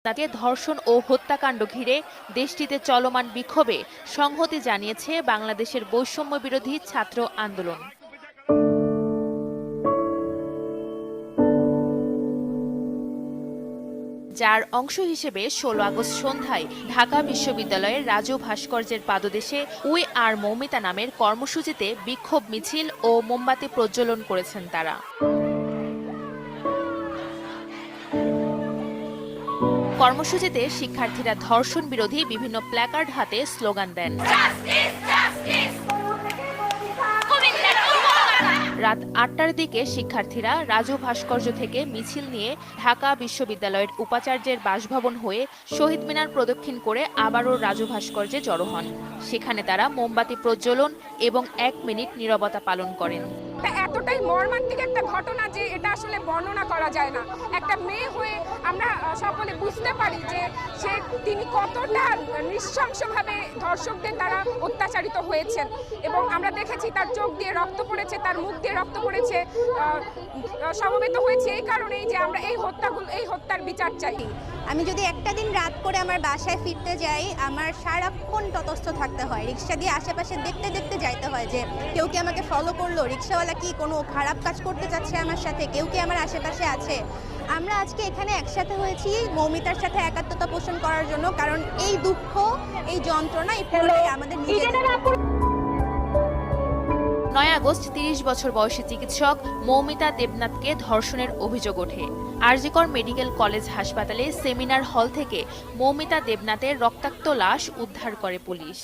তাকে ধর্ষণ ও হত্যাকাণ্ড ঘিরে দেশটিতে চলমান বিক্ষোভে সংহতি জানিয়েছে বাংলাদেশের বৈষম্য বিরোধী ছাত্র আন্দোলন। যার অংশ হিসেবে ১৬ আগস্ট সন্ধ্যায় ঢাকা বিশ্ববিদ্যালয়ের রাজু ভাস্কর্যের পাদদেশে উই আর মৌমিতা নামের কর্মসূচিতে বিক্ষোভ মিছিল ও মোমবাতি প্রজ্বলন করেছেন তারা। কর্মসূচিতে শিক্ষার্থীরা ধর্ষণ বিরোধী বিভিন্ন প্ল্যাকার্ড হাতে স্লোগান দেন। রাত ৮টার দিকে শিক্ষার্থীরা রাজু ভাস্কর্য থেকে মিছিল নিয়ে ঢাকা বিশ্ববিদ্যালয়ের উপাচার্যের বাসভবন হয়ে শহীদ মিনার প্রদক্ষিণ করে আবারও রাজু ভাস্কর্যে জড়ো হন। সেখানে তারা মোমবাতি প্রজ্বলন এবং ১ মিনিট নীরবতা পালন করেন। এতটাই মর্মান্তিক একটা ঘটনা যে এটা আসলে বর্ণনা করা যায় না। একটা মেয়ে হয়ে আমরা সকলে বুঝতে পারি যে তিনি কতটা নৃশংসভাবে ধর্ষকদের দ্বারা অত্যাচারিত হয়েছেন, এবং আমরা দেখেছি তার চোখ দিয়ে রক্ত পড়েছে, তার মুখ দিয়ে রক্ত পড়েছে। সমবেত হয়েছে এই কারণেই যে আমরা এই হত্যার বিচার চাই। আমি যদি একটা দিন রাত করে আমার বাসায় ফিরতে যাই, আমার সারাক্ষণ তটস্থ থাকতে হয়। রিক্সা দিয়ে আশেপাশে দেখতে দেখতে যাইতে হয় যে কেউ কি আমাকে ফলো করলো, রিক্সাওয়ালা কি কোনো খারাপ কাজ করতে চাচ্ছে আমার সাথে, কেউ কি আমার আশেপাশে আছে। আমরা আজকে এখানে একসাথে হয়েছি মৌমিতার সাথে একাত্মতা পোষণ করার জন্য, কারণ এই দুঃখ, এই যন্ত্রণা, এই পুরোটাই আমাদের নিজেদের। ৯ আগস্ট ৩০ বছর বয়সী চিকিৎসক মৌমিতা দেবনাথকে ধর্ষণের অভিযোগ ওঠে। আরজিকর মেডিকেল কলেজ হাসপাতালে সেমিনার হল থেকে মৌমিতা দেবনাথের রক্তাক্ত লাশ উদ্ধার করে পুলিশ।